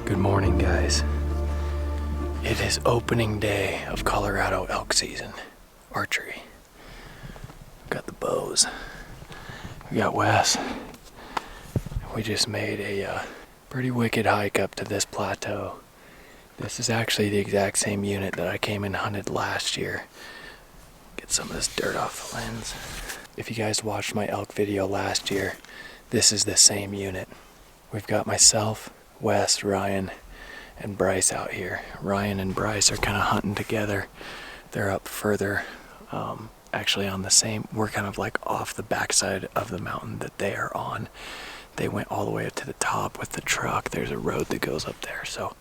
Good morning, guys. It is opening day of Colorado elk season. Archery. We've got the bows. We got Wes. We just made a pretty wicked hike up to this plateau. This is actually the exact same unit that I came and hunted last year. Get some of this dirt off the lens. If you guys watched my elk video last year, this is the same unit. We've got myself, Wes, Ryan, and Bryce out here. Ryan and Bryce are kind of hunting together. They're up further, actually on the same, we're kind of like off the backside of the mountain that they are on. They went all the way up to the top with the truck. There's a road that goes up there. So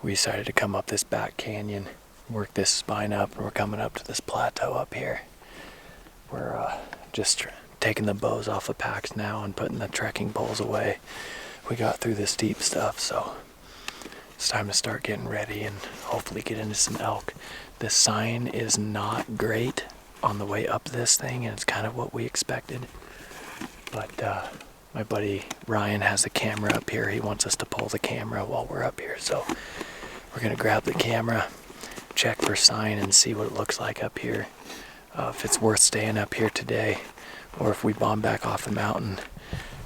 we decided to come up this back canyon, work this spine up, and we're coming up to this plateau up here. We're just taking the bows off the packs now and putting the trekking poles away. We got through the steep stuff, so it's time to start getting ready and hopefully get into some elk. The sign is not great on the way up this thing, and it's kind of what we expected. But my buddy Ryan has the camera up here. He wants us to pull the camera while we're up here. So we're gonna grab the camera, check for sign, and see what it looks like up here. If it's worth staying up here today, or if we bomb back off the mountain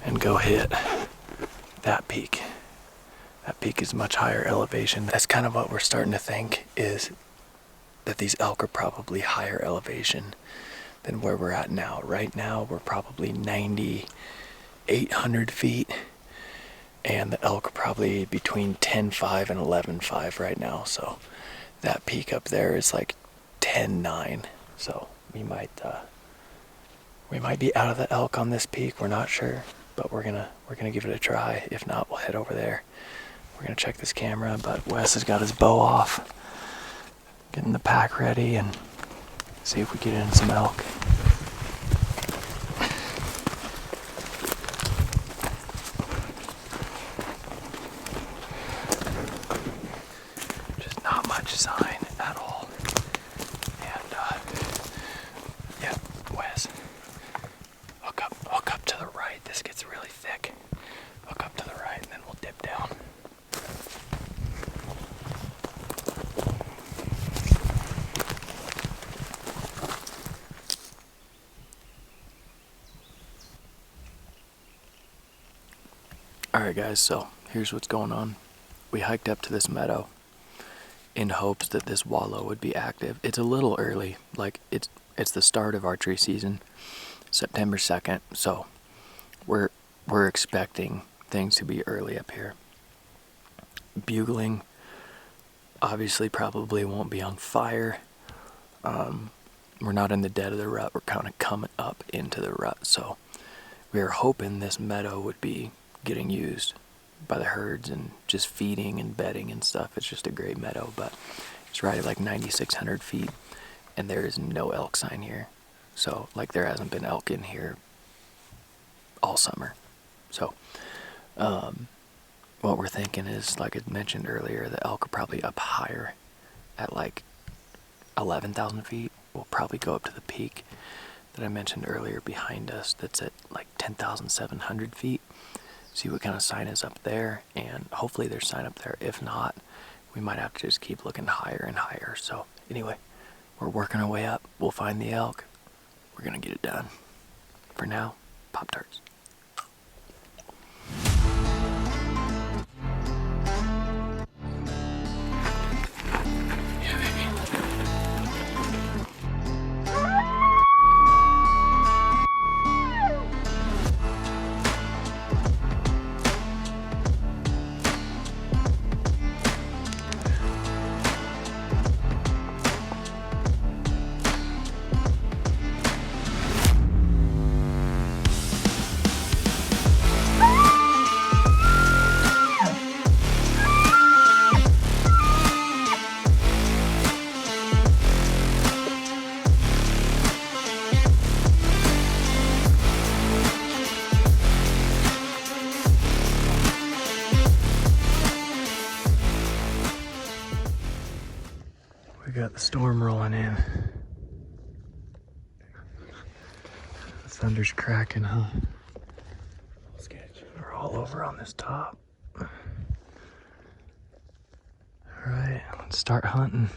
and go hit that peak. That peak is much higher elevation. That's kind of what we're starting to think, is that these elk are probably higher elevation than where we're at now. Right now, we're probably 9,800 feet, and the elk are probably between 10.5 and 11.5 right now. So that peak up there is like 10.9. So we might be out of the elk on this peak. We're not sure, but we're gonna give it a try. If not, we'll head over there. We're gonna check this camera, but Wes has got his bow off, getting the pack ready, and see if we get in some elk. Just not much sign at all. And yeah, Wes, hook up to the right. This gets really thick. Hook up to the right, and then we'll dip down. Alright guys, so here's what's going on. We hiked up to this meadow in hopes that this wallow would be active. It's a little early, like it's the start of archery season, September 2nd, so we're expecting things to be early up here. Bugling obviously probably won't be on fire. We're not in the dead of the rut, we're kind of coming up into the rut, so we were hoping this meadow would be getting used by the herds and just feeding and bedding and stuff. It's just a great meadow, but it's right at like 9,600 feet, and there is no elk sign here. So like there hasn't been elk in here all summer. So what we're thinking is, like I mentioned earlier, the elk are probably up higher at like 11,000 feet. We'll probably go up to the peak that I mentioned earlier behind us that's at like 10,700 feet. See what kind of sign is up there, and hopefully there's sign up there. If not, we might have to just keep looking higher and higher. So anyway, we're working our way up. We'll find the elk. We're gonna get it done. For now, Pop-Tarts. Got the storm rolling in. The thunder's cracking, huh? Sketch. We're all over on this top. start hunting.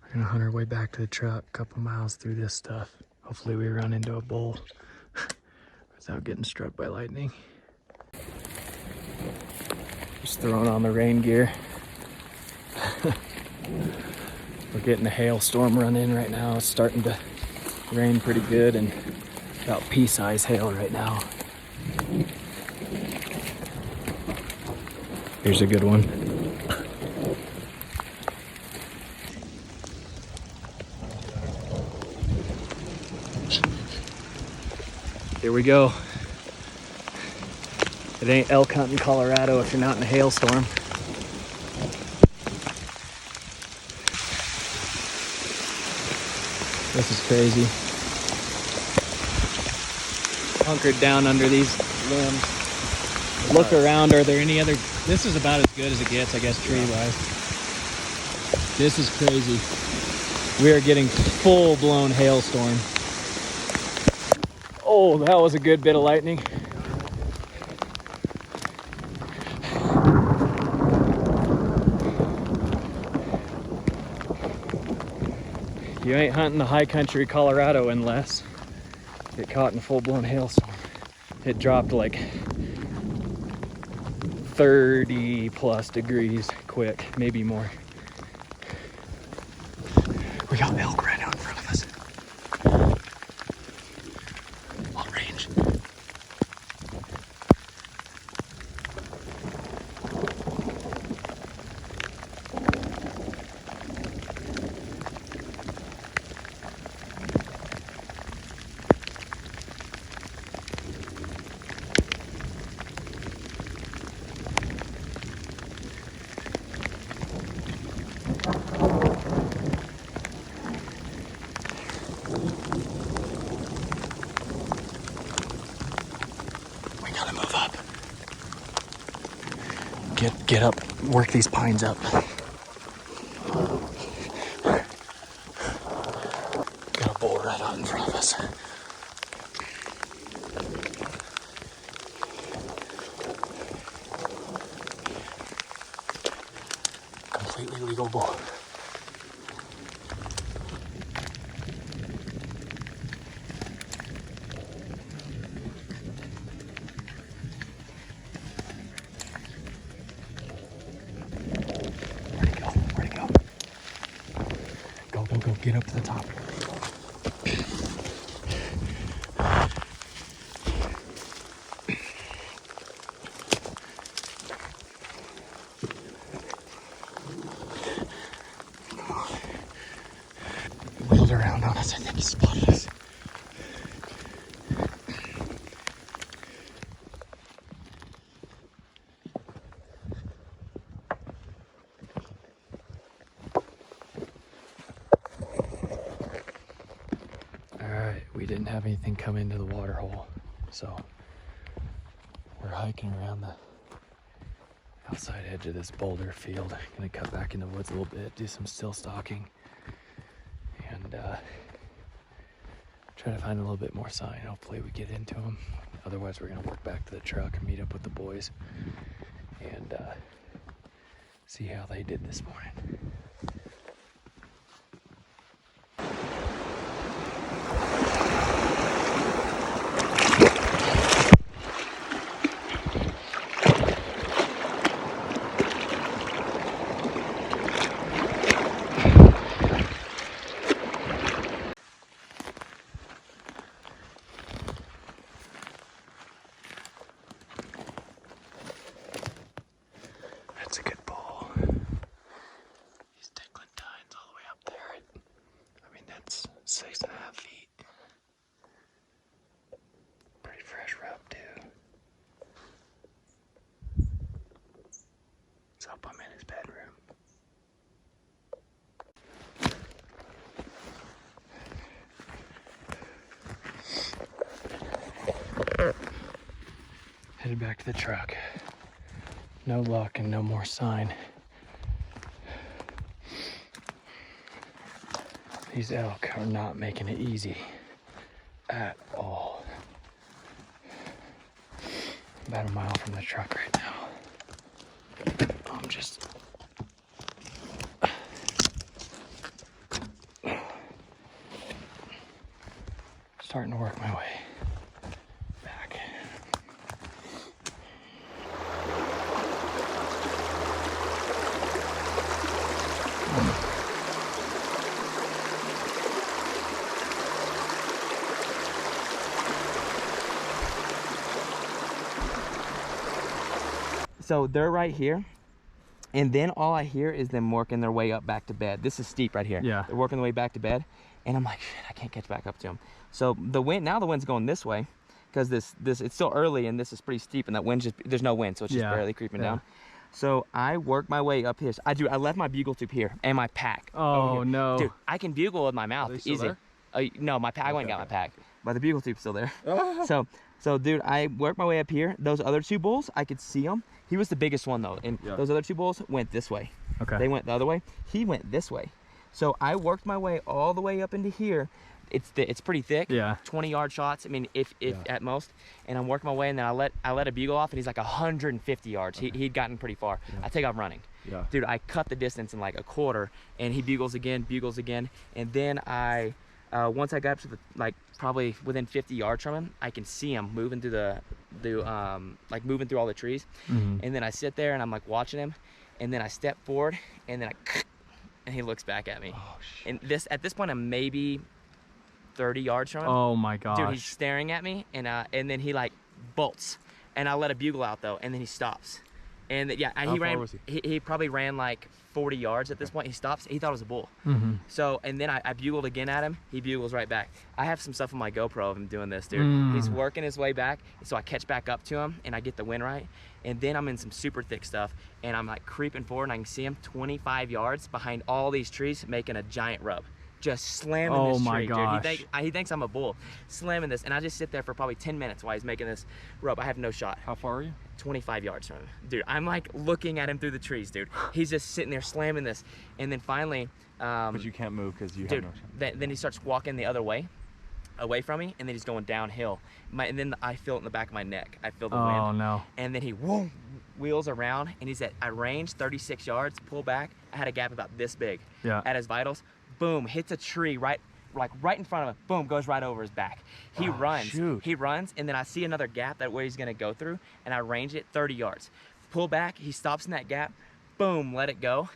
We're gonna hunt our way back to the truck, a couple miles through this stuff. Hopefully we run into a bull without getting struck by lightning. Just throwing on the rain gear. We're getting a hailstorm run in right now. It's starting to rain pretty good and about pea-sized hail right now. Here's a good one. Here we go. It ain't elk hunting Colorado if you're not in a hailstorm. This is crazy. Hunkered down under these limbs. Look around, are there any other? This is about as good as it gets, I guess, tree-wise. This is crazy. We are getting full-blown hailstorm. Oh, that was a good bit of lightning. You ain't hunting the high country Colorado unless you get caught in a full-blown hailstorm. It dropped like 30 plus degrees quick, maybe more. We got elk right out in front of us. What range? Get up, work these pines up. Got a bull right out in front of us. Completely legal bull. Go, get up to the top. Wheeled around on us, I think he spotted us. We didn't have anything come into the water hole, so we're hiking around the outside edge of this boulder field. Gonna cut back in the woods a little bit, do some still stalking, and try to find a little bit more sign. Hopefully we get into them. Otherwise we're gonna work back to the truck and meet up with the boys and see how they did this morning. That's a good bull. He's tickling tines all the way up there. I mean, that's 6.5 feet. Pretty fresh rub, too. What's up? I'm in his bedroom. Headed back to the truck. No luck and no more sign. These elk are not making it easy at all. About a mile from the truck right now. I'm just starting to work my way back. So they're right here, and then all I hear is them working their way up back to bed. This is steep right here. Yeah. They're working their way back to bed, and I'm like, shit, I can't catch back up to them. So the wind's going this way, because this it's still early and this is pretty steep, and that wind there's no wind, so it's just barely creeping down. So I work my way up here. I left my bugle tube here and my pack. Oh no. Dude, I can bugle with my mouth easy. No, my pack. I went and got my pack, but the bugle tube's still there. So dude, I worked my way up here. Those other two bulls, I could see them. He was the biggest one though, and those other two bulls went this way. Okay. They went the other way. He went this way. So I worked my way all the way up into here. It's pretty thick. 20-yard shots. I mean, if at most. And I'm working my way, and then I let a bugle off, and he's like 150 yards. He'd gotten pretty far. I take off running. Dude, I cut the distance in like a quarter, and he bugles again, and then I once I got up to the probably within 50 yards from him, I can see him moving through moving through all the trees. And then I sit there and I'm like watching him, and then I step forward, and then and he looks back at me. Oh, shit. And at this point I'm maybe 30 yards from him. Oh my gosh. Dude, he's staring at me, and then he like bolts, and I let a bugle out though, and then he stops. And How far was he? He probably ran like 40 yards at this point. He stops. He thought it was a bull. So, and then I bugled again at him. He bugles right back. I have some stuff on my GoPro of him doing this, dude. He's working his way back. So I catch back up to him, and I get the wind right. And then I'm in some super thick stuff, and I'm like creeping forward, and I can see him 25 yards behind all these trees making a giant rub. Just slamming this tree, my gosh. dude. He thinks I'm a bull. Slamming this, and I just sit there for probably 10 minutes while he's making this rub. I have no shot. How far are you? 25 yards from him. Dude, I'm like looking at him through the trees, dude. He's just sitting there slamming this. And then finally... but you can't move because you have no shot. Then he starts walking the other way, away from me, and then he's going downhill. And then I feel it in the back of my neck. I feel the wind. Oh, no. And then he wheels around, and he's at range, 36 yards, pull back. I had a gap about this big at his vitals. Boom, hits a tree right in front of him. Boom, goes right over his back. He runs. Shoot. He runs, and then I see another gap where he's gonna go through, and I range it 30 yards. Pull back, he stops in that gap. Boom, let it go.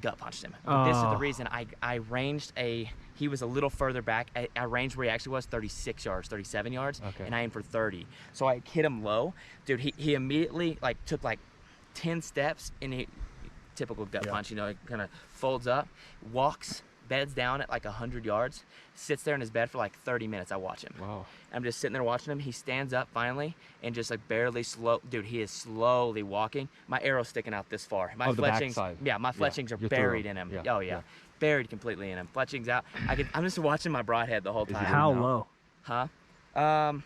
Gut punched him. This is the reason I ranged he was a little further back. I ranged where he actually was, 36 yards, 37 yards, and I aimed for 30. So I hit him low. Dude, he immediately took 10 steps, and he, typical gut punch, you know, he kind of folds up, walks, beds down at 100 yards, sits there in his bed for 30 minutes. I watch him. Wow. I'm just sitting there watching him. He stands up finally and just barely dude, he is slowly walking. My arrow's sticking out this far. My fletchings, my fletchings are buried in him. Oh yeah. Buried completely in him. Fletchings out. I'm just watching my broadhead the whole time. How low? Huh? I'm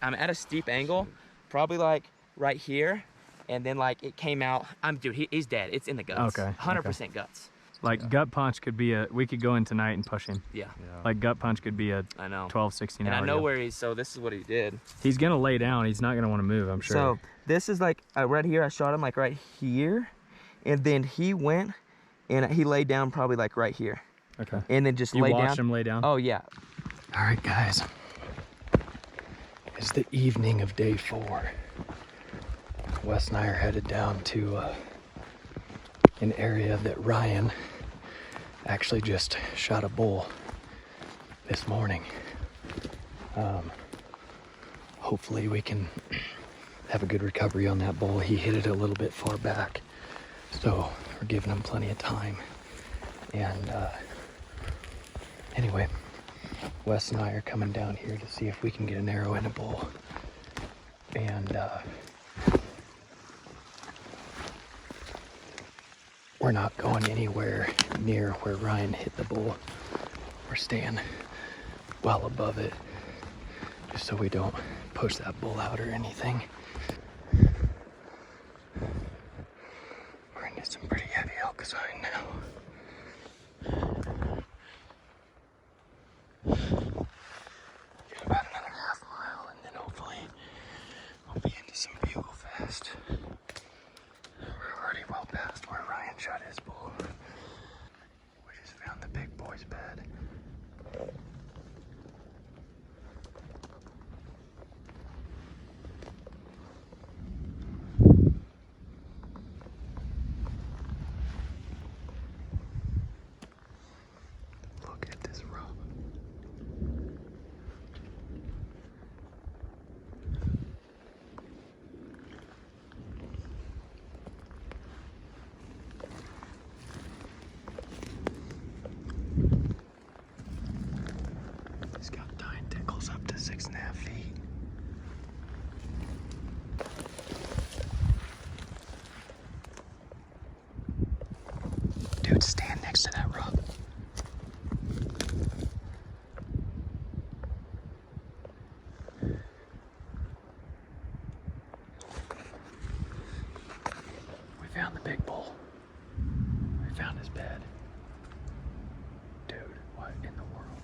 at a steep angle, probably right here, and then it came out. Dude, he's dead. It's in the guts. Okay. 100% guts. Gut punch could be we could go in tonight and push him. Yeah. Gut punch could be a I know. 12, 16 and hour I know deal. where so this is what he did. He's going to lay down. He's not going to want to move, I'm sure. So this is right here. I shot him right here, and then he went and he laid down probably right here. Okay. And then just you laid down. watched him lay down? Oh yeah. All right, guys. It's the evening of day 4. Wes and I are headed down to an area that Ryan actually just shot a bull this morning. Hopefully we can have a good recovery on that bull. He hit it a little bit far back, so we're giving him plenty of time. And anyway, Wes and I are coming down here to see if we can get an arrow in a bull. And we're not going anywhere near where Ryan hit the bull. We're staying well above it, just so we don't push that bull out or anything. We're into some pretty heavy elk sign now. Get about another half mile, and then hopefully we'll be into some bugle fast. We're already well past where Ryan shot his bull. We just found the big boy's bed. found the big bull. We found his bed. Dude, what in the world?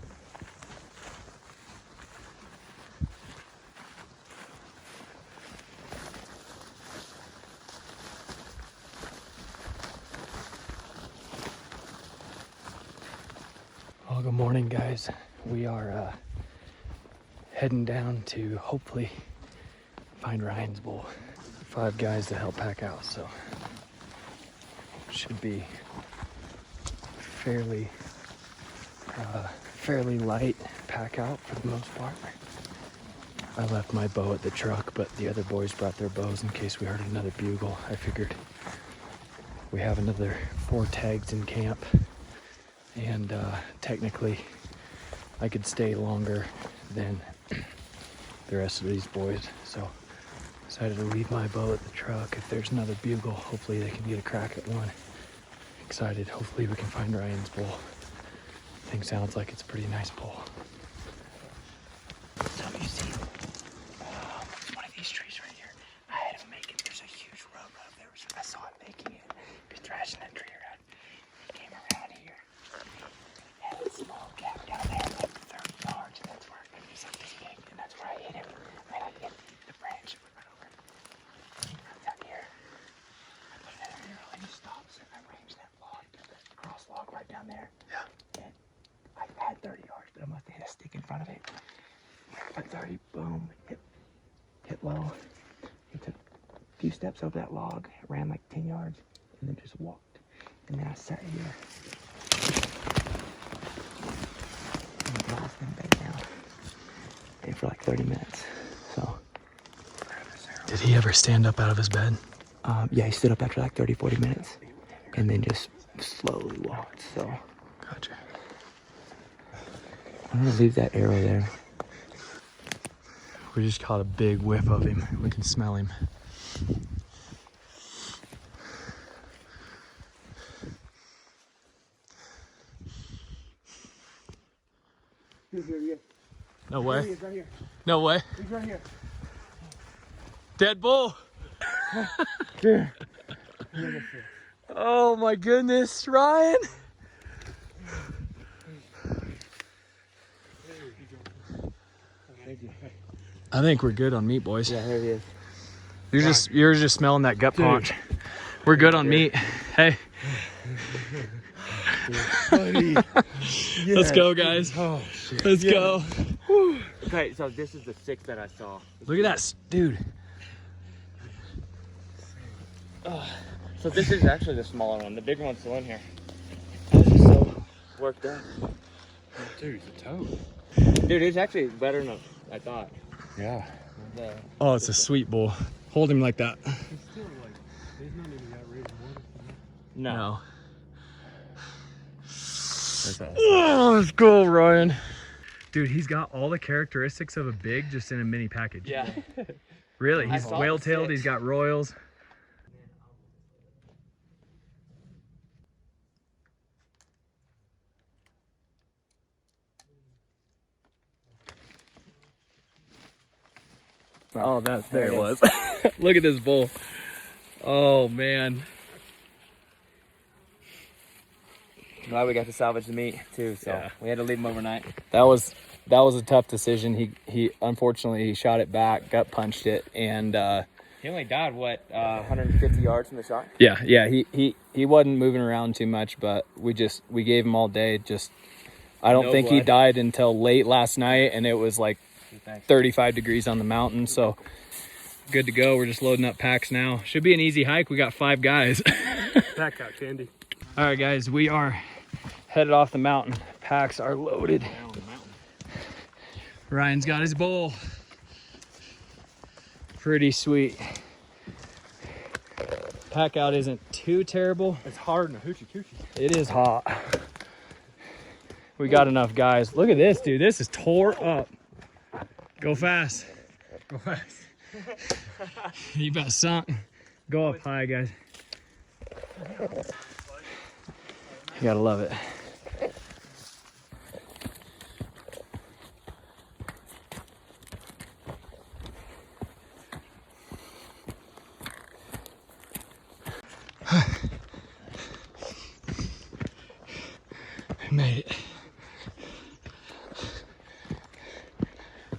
Well, good morning, guys. We are heading down to hopefully find Ryan's bull. 5 guys to help pack out, so should be fairly light pack out for the most part. I left my bow at the truck, but the other boys brought their bows in case we heard another bugle. I figured we have another 4 tags in camp, and technically I could stay longer than the rest of these boys, so decided to leave my bow at the truck. If there's another bugle, hopefully they can get a crack at one. Excited, hopefully we can find Ryan's bull. Thing sounds like it's a pretty nice bull. So you see, one of these trees right here, I had him make it. There's a huge rub up there. I saw him making it. He was thrashing that tree around. He came around here. Had a small gap down there, like 30 yards, and that's where it was like this big, and that's where I hit him. I hit the branch that went right over. He runs out here. I put that arrow and he stops, and I range that log, that cross log right down there. Yeah. And I had 30 yards, but I must have hit a stick in front of it. At 30, boom, hit low. He took a few steps over that log, ran like 10 yards, and then just walked. And then I sat here. And I lost him back down. And for like 30 minutes. So. Did he ever stand up out of his bed? Yeah, he stood up after like 30, 40 minutes. And then just slowly walked, so. Gotcha. I'm gonna leave that arrow there. We just caught a big whiff of him. We can smell him. No way. He is right here. No way. He's right here. Dead bull. Here. Oh my goodness, Ryan. Thank you. I think we're good on meat, boys. Yeah, there he is. You're just smelling that gut punch. We're good on meat. Hey. Buddy. Let's go, guys. Oh, shit. Let's go. Whew. Okay, so this is the 6 that I saw. Look at that, dude. So this is actually the smaller one. The bigger one's still in here. I was just so worked up. Dude, it's a toad. Dude, it's actually better than I thought. Yeah. Oh, it's a sweet bull. Hold him like that. He's still like, he's not even got raised water. No. Oh, let's go, Ryan. Dude, he's got all the characteristics of a big, just in a mini package. Yeah. Really, I he's saw the whale-tailed, 6. he's got royals. Oh, there it was. Look at this bull. Oh, man. Glad we got to salvage the meat too, so Yeah. we had to leave him overnight. That was a tough decision. He unfortunately he shot it back, gut punched it, and He only died, what, 150 yards from the shot? yeah, he wasn't moving around too much, but we gave him all day. Just I don't No think he blood. died until late last night, and it was like Thanks. 35 degrees on the mountain, so good to go. We're just loading up packs now. Should be an easy hike. We got 5 guys. Pack out candy. All right, guys, we are headed off the mountain. Packs are loaded. Ryan's got his bowl. Pretty sweet. Pack out isn't too terrible. It's hard in a hoochie coochie. It is hot. We got enough guys. Look at this, dude. This is tore up. Go fast. Go fast. You about sunk. Go up high, guys. You gotta love it. I made it.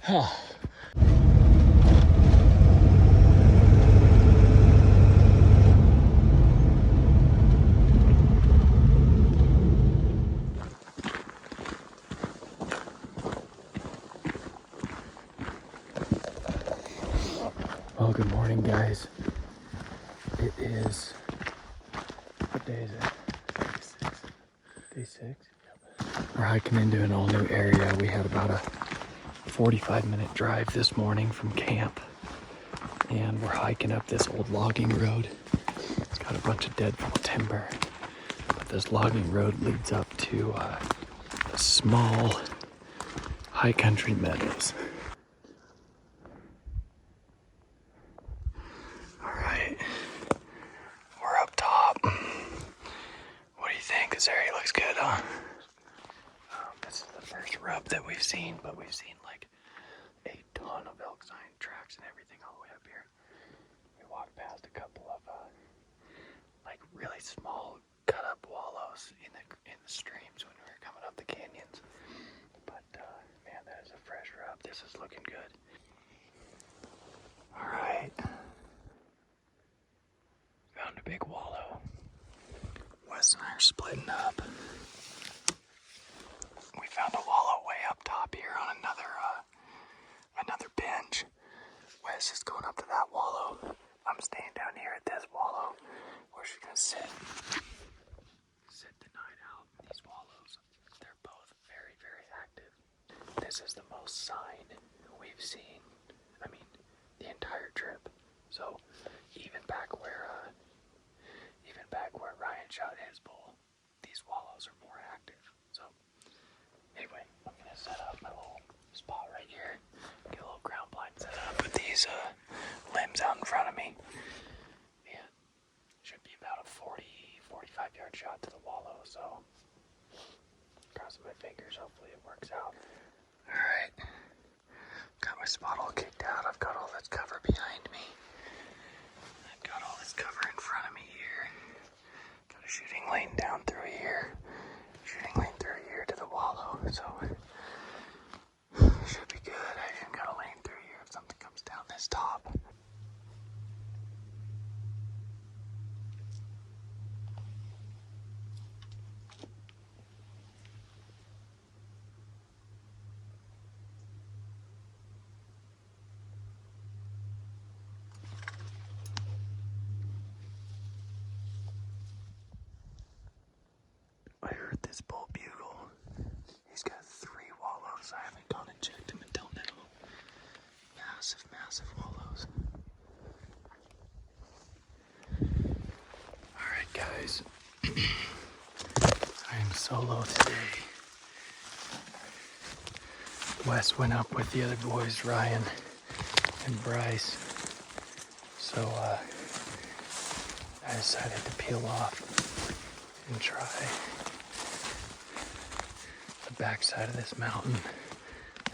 Oh. Well, good morning, guys. It is, what day is it? Day 6? Yep. We're hiking into an all new area. We had about a 45-minute drive this morning from camp. And we're hiking up this old logging road. It's got a bunch of deadfall timber. But this logging road leads up to small high country meadows. All right, we're up top. What do you think? This area looks good, huh? This is the first rub that we've seen, but we've seen like a ton of elk sign tracks and everything all the way up here. We walked past a couple of like really small cut up wallows in the streams when we were coming up the canyons. But man, that is a fresh rub. This is looking good. All right. Found a big wallow. Wes and I are splitting up. We found a wallow way up top here on another bench. Wes is going up to that wallow. I'm staying down here at this wallow. We're just gonna sit the night out. These wallows, they're both very, very active. This is the most sign we've seen. I mean, the entire trip. So even back where Ryan shot his bull, these wallows are more active. So anyway, I'm gonna set up my little spot right here. Get a little ground blind set up with these limbs out in front of me. And should be about a 45 yard shot to the wallow. So crossing my fingers, hopefully it works out. All right, got my spot all kicked out. I've got all this cover behind me. I've got all this cover in front of me here. Got a shooting lane down through here. Shooting lane through here to the wallow. So should be good. I even got a lane through here if something comes down this top. I heard this bull bugle. He's got 3 wallows. I haven't gone and checked him until now. Massive, massive wallows. Alright, guys. I am solo today. Wes went up with the other boys, Ryan and Bryce. So I decided to peel off and try the backside of this mountain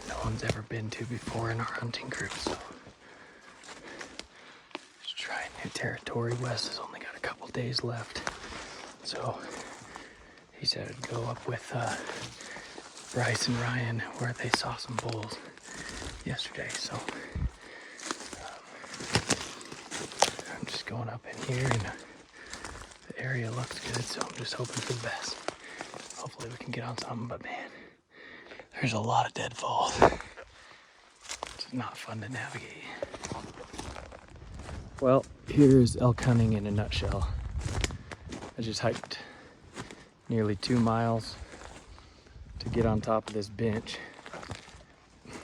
no one's ever been to before in our hunting group. So just trying new territory. Wes has only got a couple days left, so he said I'd go up with Bryce and Ryan where they saw some bulls yesterday. So I'm just going up in here, and the area looks good, so I'm just hoping for the best. Hopefully we can get on something, but man, there's a lot of deadfall. It's not fun to navigate. Well, here's elk hunting in a nutshell. I just hiked nearly 2 miles to get on top of this bench,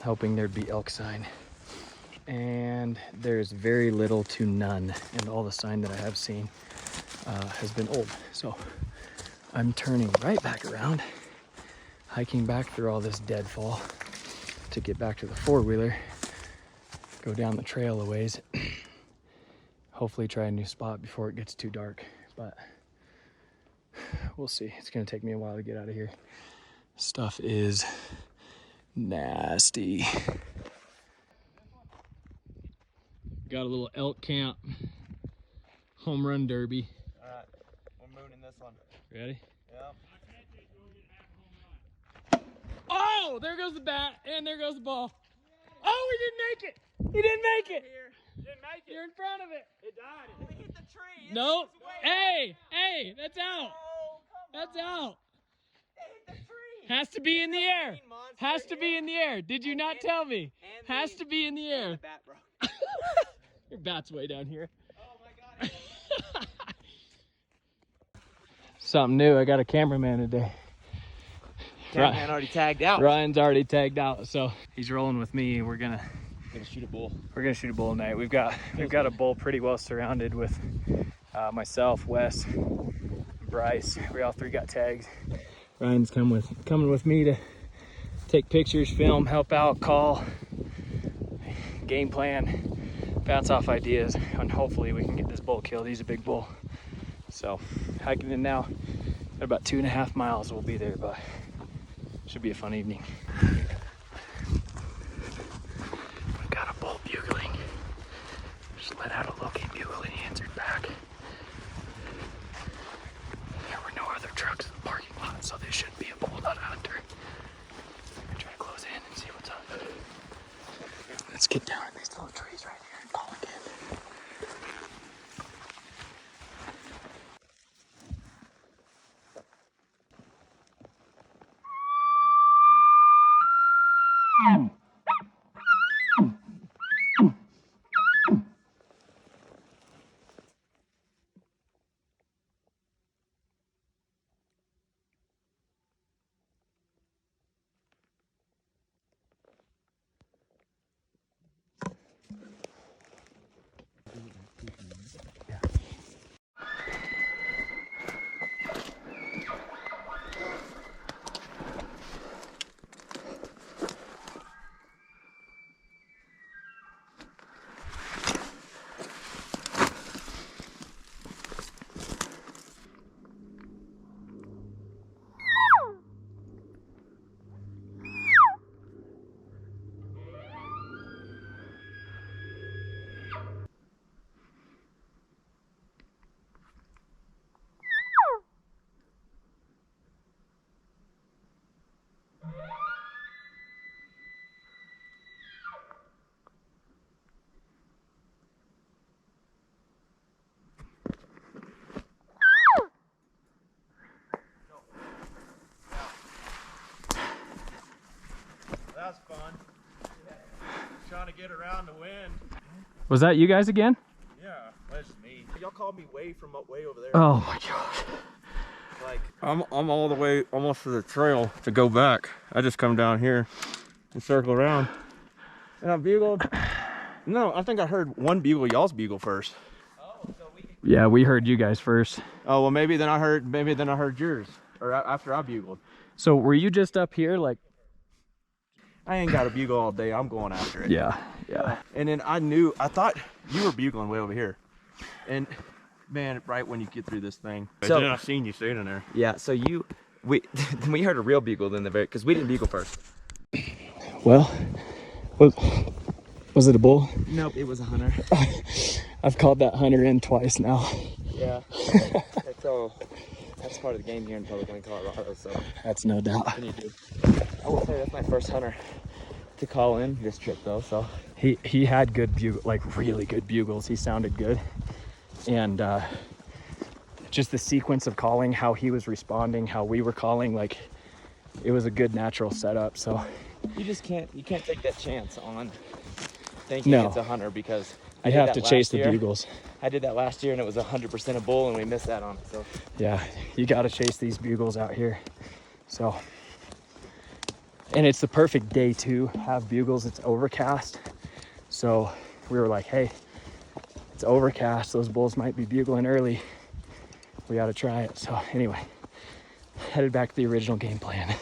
hoping there'd be elk sign. And there's very little to none, and all the sign that I have seen has been old. So I'm turning right back around, hiking back through all this deadfall to get back to the 4-wheeler, go down the trail a ways, hopefully try a new spot before it gets too dark, but we'll see. It's gonna take me a while to get out of here. Stuff is nasty. Got a little elk camp home run derby. moon in this one. Ready? Yep. Oh, there goes the bat, and there goes the ball. Oh, he didn't make it. He didn't make it. Didn't make it. You're in front of it. It died. It hit the tree. Nope. Hey, that's out. That's out. It hit the tree. Has to be in the air. Has to be in the air. Did you not tell me? Has to be in the air. The bat broke. Your bat's way down here. Oh my God. Something new. I got a cameraman today. Cameraman already tagged out. Ryan's already tagged out, so he's rolling with me. We're gonna shoot a bull. We're gonna shoot a bull tonight. We've got a bull pretty well surrounded with myself, Wes, Bryce. We all three got tags. Ryan's coming with me to take pictures, film, help out, call, game plan, bounce off ideas, and hopefully we can get this bull killed. He's a big bull. So hiking in now. At about 2.5 miles, we'll be there, but should be a fun evening. We got a bull bugling. Just let out a low-key bugle and he answered back. There were no other trucks in the parking lot, so this should be a bull, not a hunter. I'm gonna try to close in and see what's up. Let's get down in these little trees right here and call again. That's fun. Trying to get around the wind. Was that you guys again? Yeah, that's me. Y'all called me way from up way over there. Oh my gosh. Like I'm all the way almost to the trail to go back. I just come down here and circle around. And I bugled. No, I think I heard one bugle, y'all's bugle first. Yeah, we heard you guys first. Oh well, maybe then I heard yours, or after I bugled. So were you just up here like? I ain't got a bugle all day. I'm going after it. Yeah. And then I thought you were bugling way over here. And man, right when you get through this thing, So- then I seen you standing there. Yeah. So we heard a real bugle in the very because we didn't bugle first. Well, was it a bull? Nope, it was a hunter. I've called that hunter in twice now. Yeah. That's part of the game here in Public Land, Colorado. So That's no doubt. what do you do? I will say that's my first hunter to call in this trip though. So He had good bugle, like really good bugles. He sounded good, and just the sequence of calling, how he was responding, how we were calling, like it was a good natural setup. So you can't take that chance on thinking No. it's a hunter because I'd did have that to chase last the year. bugles. I did that last year and it was 100% a bull and we missed that on it. So Yeah, you got to chase these bugles out here. So, and it's the perfect day to have bugles. It's overcast. So we were like, hey, it's overcast. Those bulls might be bugling early. We got to try it. So anyway, headed back to the original game plan.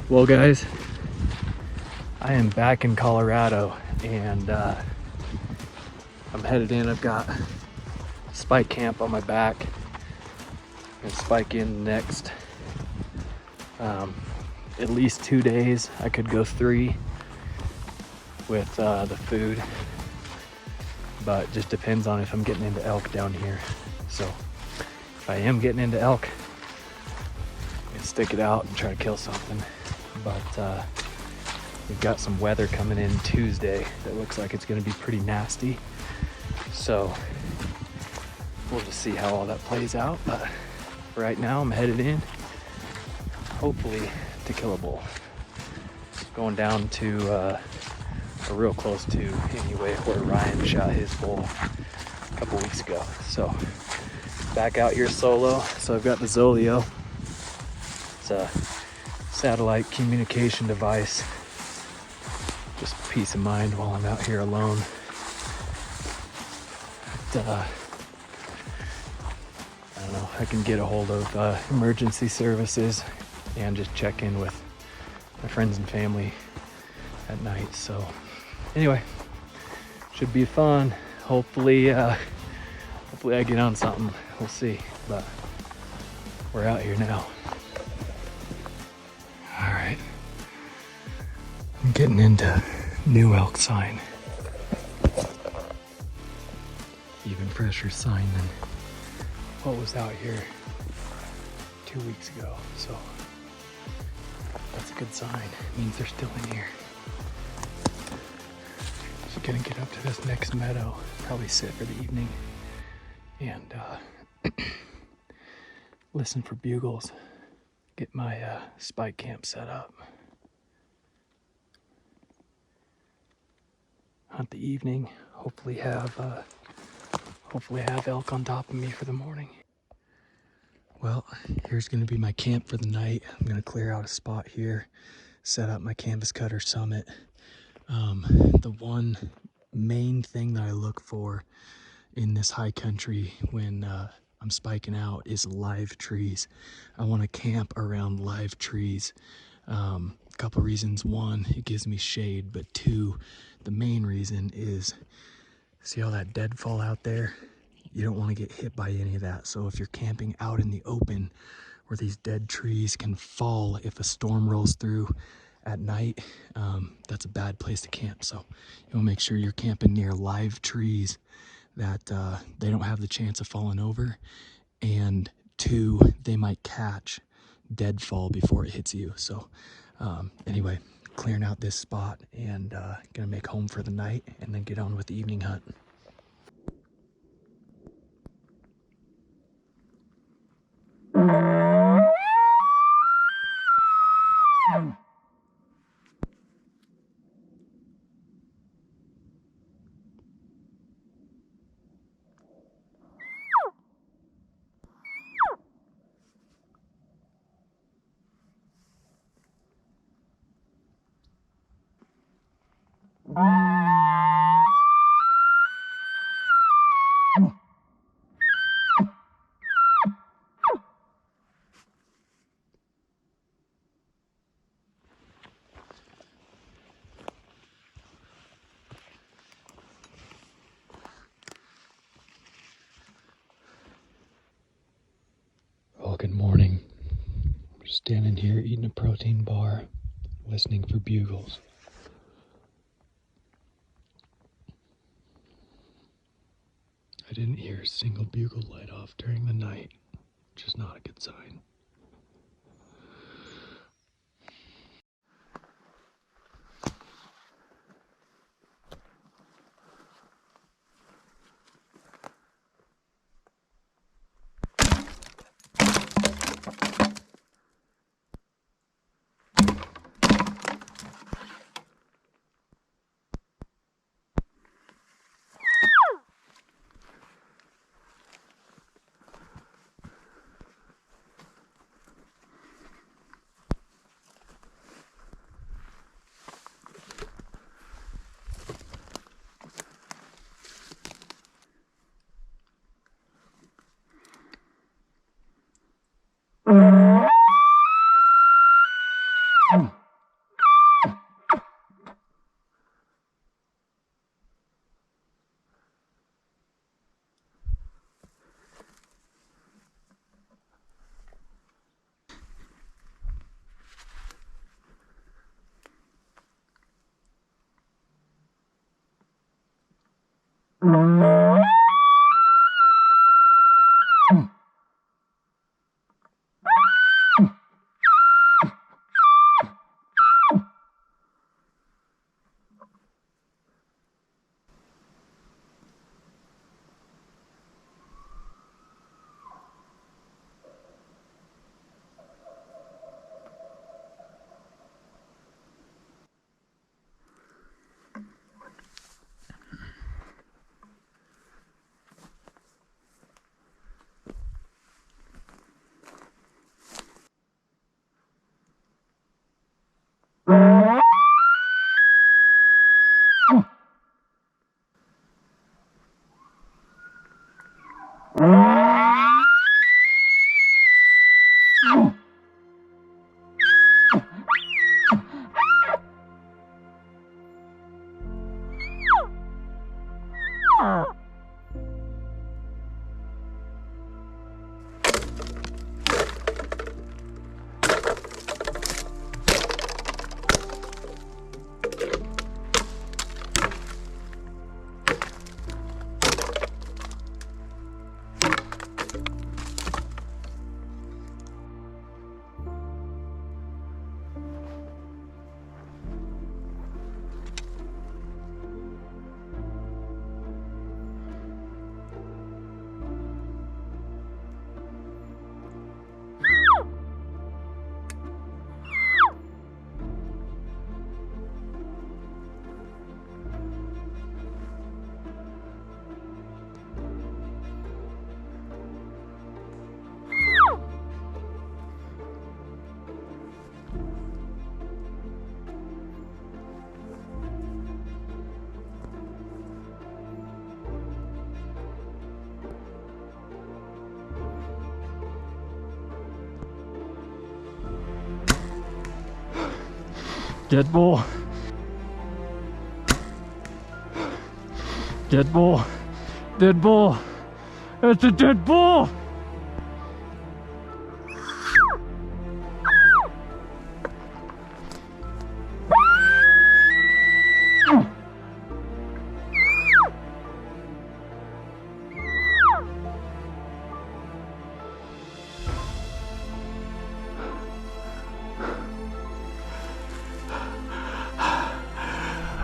Well guys, I am back in Colorado and I'm headed in. I've got spike camp on my back. I'm gonna spike in next at least 2 days. I could go 3 with the food, but just depends on if I'm getting into elk down here. So if I am getting into elk, I can stick it out and try to kill something. But we've got some weather coming in Tuesday that looks like it's going to be pretty nasty. So we'll just see how all that plays out. But right now I'm headed in, hopefully to kill a bull. Going down to, or real close to anyway, where Ryan shot his bull a couple weeks ago. So back out here solo. So I've got the Zoleo. It's a satellite communication device. Just peace of mind while I'm out here alone. But, I don't know, I can get a hold of emergency services and just check in with my friends and family at night. So anyway, should be fun. Hopefully hopefully I get on something. We'll see, but we're out here now. All right, I'm getting into new elk sign. Even fresher sign than what was out here 2 weeks ago. So that's a good sign. It means they're still in here. Just gonna get up to this next meadow, probably sit for the evening and listen for bugles, get my spike camp set up. Hunt the evening, hopefully have elk on top of me for the morning. Well, here's gonna be my camp for the night. I'm gonna clear out a spot here, set up my canvas cutter summit. The one main thing that I look for in this high country when I'm spiking out is live trees. I want to camp around live trees. A couple reasons. One, it gives me shade, but two, the main reason is, see all that deadfall out there? You don't want to get hit by any of that. So if you're camping out in the open where these dead trees can fall if a storm rolls through at night, that's a bad place to camp. So you want to make sure you're camping near live trees that they don't have the chance of falling over, and two, they might catch deadfall before it hits you. So anyway, clearing out this spot and gonna make home for the night and then get on with the evening hunt. Well, good morning. I'm just standing here eating a protein bar, listening for bugles. I didn't hear a single bugle light off during the night, which is not a good sign. Dead bull. Dead bull. Dead bull. That's a dead bull.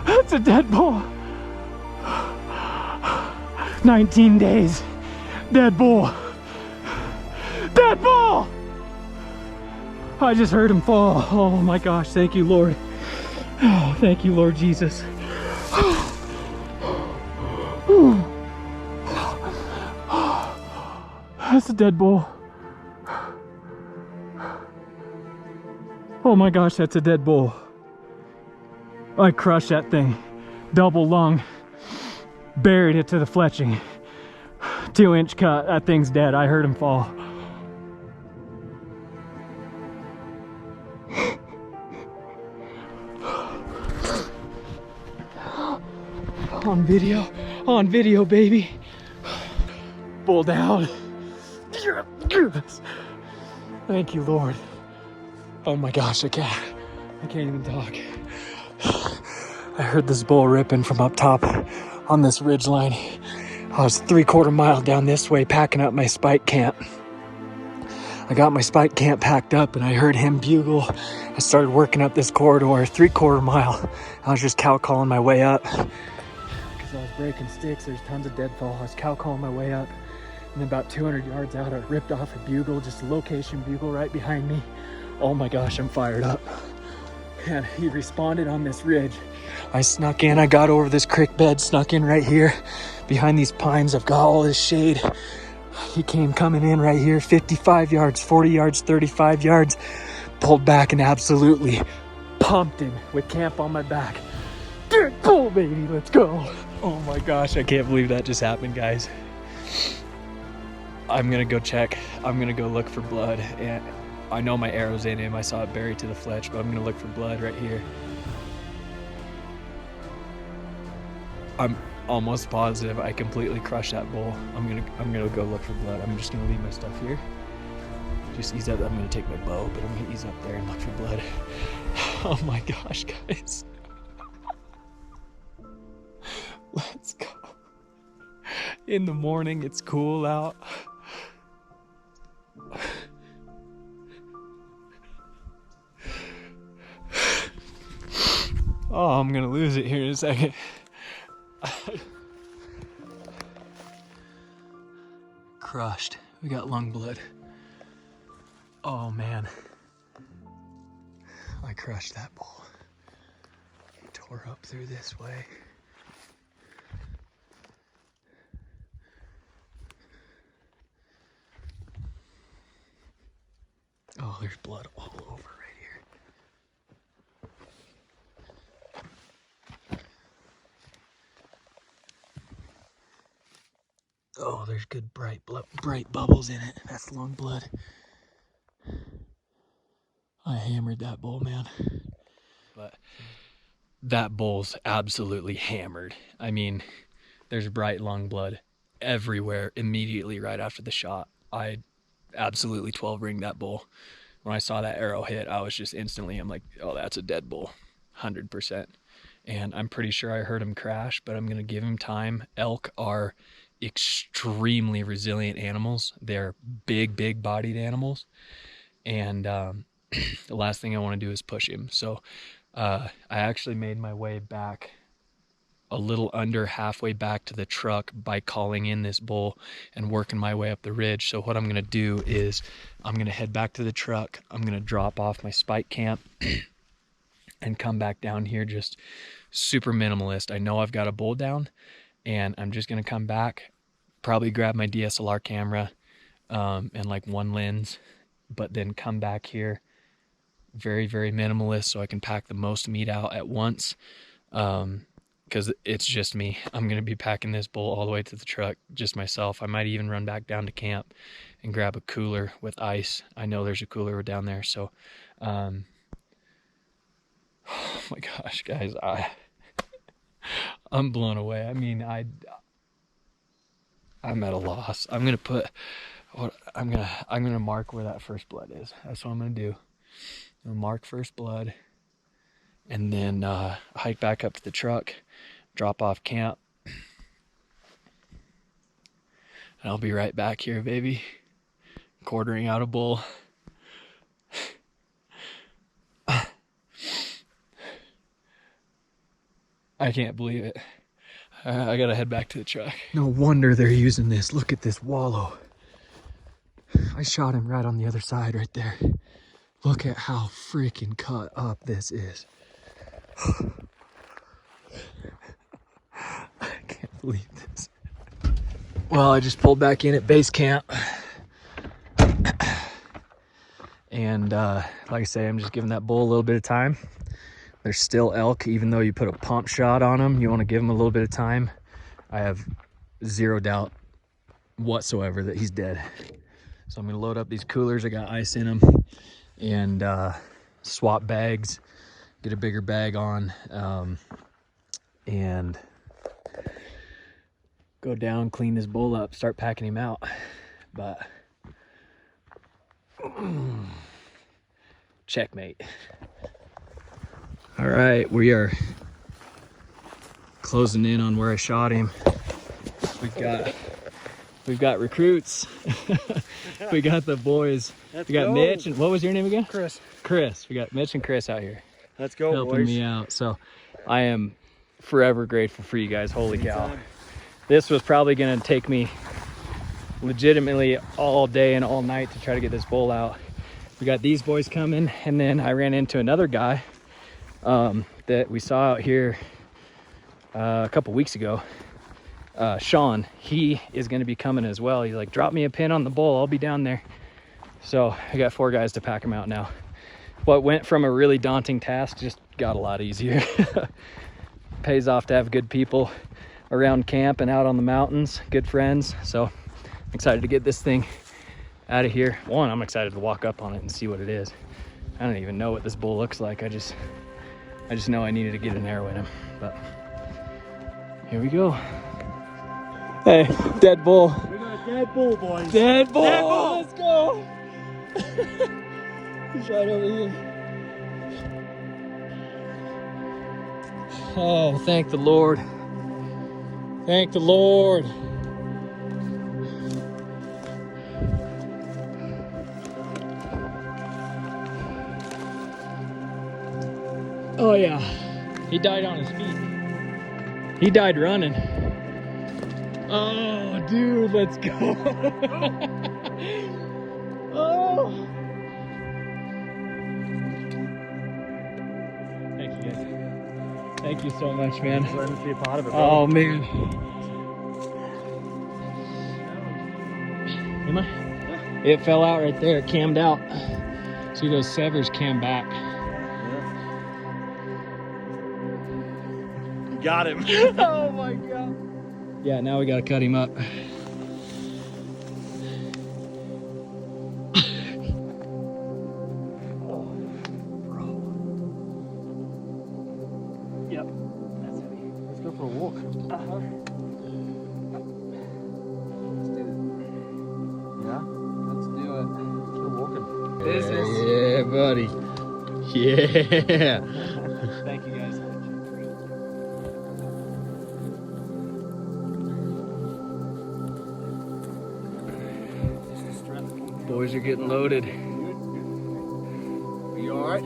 That's a dead bull. 19 days. Dead bull. Dead bull! I just heard him fall. Oh my gosh, thank you, Lord. Oh, thank you, Lord Jesus. That's a dead bull. Oh my gosh, that's a dead bull. I crushed that thing. Double lung. Buried it to the fletching. 2-inch cut. That thing's dead. I heard him fall. On video, baby. Bull down. Thank you, Lord. Oh my gosh, I can't even talk. I heard this bull ripping from up top on this ridge line. I was 3/4 mile down this way packing up my spike camp. I got my spike camp packed up and I heard him bugle. I started working up this corridor, 3/4 mile. I was just cow calling my way up. Because I was breaking sticks, there's tons of deadfall. I was cow calling my way up. And then about 200 yards out, I ripped off a bugle, just a location bugle right behind me. Oh my gosh, I'm fired up. And he responded on this ridge. I snuck in, I got over this creek bed, snuck in right here. Behind these pines, I've got all this shade. He came coming in right here, 55 yards, 40 yards, 35 yards. Pulled back and absolutely pumped him with camp on my back. Dead bull, baby, let's go. Oh my gosh, I can't believe that just happened, guys. I'm gonna go check. I'm gonna go look for blood. And I know my arrow's in him. I saw it buried to the fletch, but I'm gonna look for blood right here. I'm almost positive I completely crushed that bull. I'm gonna go look for blood. I'm just gonna leave my stuff here. Just ease up. I'm gonna take my bow, but I'm gonna ease up there and look for blood. Oh my gosh, guys. Let's go. In the morning, it's cool out. Oh, I'm gonna lose it here in a second. Crushed. We got lung blood. Oh man. I crushed that bull. Tore up through this way. Oh, there's blood all over right here. Oh, there's good bright bubbles in it. That's lung blood. I hammered that bull, man. But that bull's absolutely hammered. I mean, there's bright lung blood everywhere immediately right after the shot. I absolutely 12 ringed that bull. When I saw that arrow hit, I was just instantly, I'm like, oh, that's a dead bull, 100%. And I'm pretty sure I heard him crash, but I'm gonna give him time. Elk are extremely resilient animals. They're big bodied animals. And the last thing I wanna do is push him. So I actually made my way back a little under halfway back to the truck by calling in this bull and working my way up the ridge. So what I'm gonna do is I'm gonna head back to the truck. I'm gonna drop off my spike camp and come back down here just super minimalist. I know I've got a bull down and I'm just gonna come back, probably grab my DSLR camera and like one lens, but then come back here very minimalist so I can pack the most meat out at once. Because it's just me. I'm going to be packing this bull all the way to the truck, just myself. I might even run back down to camp and grab a cooler with ice. I know there's a cooler down there. So, my gosh, guys, I'm blown away. I mean, I'm at a loss. I'm gonna put I'm gonna mark where that first blood is. That's what I'm gonna do. I'm gonna mark first blood, and then hike back up to the truck, drop off camp, and I'll be right back here, baby, quartering out a bull. I can't believe it. I gotta head back to the truck. No wonder they're using this. Look at this wallow. I shot him right on the other side right there. Look at how freaking cut up this is. I can't believe this. Well, I just pulled back in at base camp. And like I say, I'm just giving that bull a little bit of time. There's still elk, even though you put a pump shot on them, you want to give him a little bit of time. I have zero doubt whatsoever that he's dead. So I'm gonna load up these coolers. I got ice in them, and swap bags, get a bigger bag on, and go down, clean this bull up, start packing him out. But checkmate. All right, we are closing in on where I shot him. We've got recruits. We got the boys. We got Mitch, and what was your name again? Chris. Chris. We got Mitch and Chris out here. Let's go, helping boys. me out. So I am forever grateful for you guys. Holy cow. This was probably gonna take me legitimately all day and all night to try to get this bull out. We got these boys coming, and then I ran into another guy that we saw out here a couple weeks ago. Sean, he is going to be coming as well. He's like, drop me a pin on the bull, I'll be down there. So I got 4 guys to pack him out now. What went from a really daunting task just got a lot easier. Pays off to have good people around camp and out on the mountains, good friends. So I'm excited to get this thing out of here. One, I'm excited to walk up on it and see what it is. I don't even know what this bull looks like. I just know I needed to get an arrow in him. But here we go. Hey, dead bull. We got a dead bull, boys. Dead bull. Dead bull. Let's go. He's right over here. Oh, thank the Lord. Thank the Lord. Oh yeah, he died on his feet. He died running. Oh, dude, let's go. Oh. Thank you, guys. Thank you so much, man. Glad to be a part of it, bro. Oh, man. Am I? Yeah. It fell out right there. It cammed out. See, those severs cam back. Got him. Oh my God. Yeah, now we gotta cut him up. Yep, that's heavy. Let's go for a walk. Uh-huh. Let's do it. Yeah? Let's do it. Let's go walking. This is... Yeah, buddy. Yeah. Thank you, guys. Boys are getting loaded. Are you all right?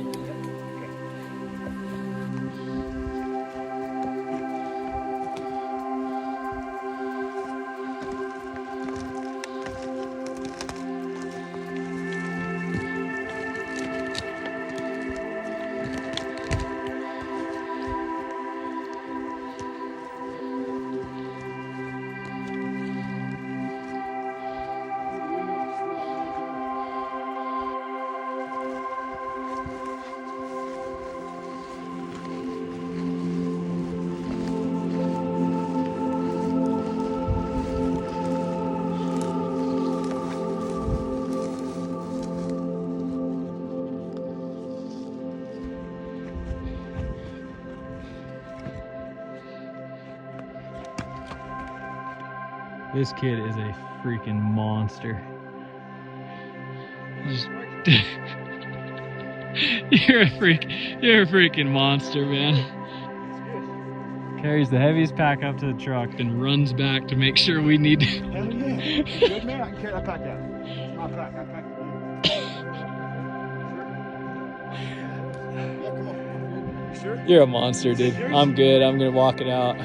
This kid is a freaking monster. Just you're a freaking monster, man. Carries the heaviest pack up to the truck, then runs back to make sure we need to. Hell yeah. Good man, I can carry that pack out. I'll pack. You're a monster, dude. I'm good. I'm gonna walk it out.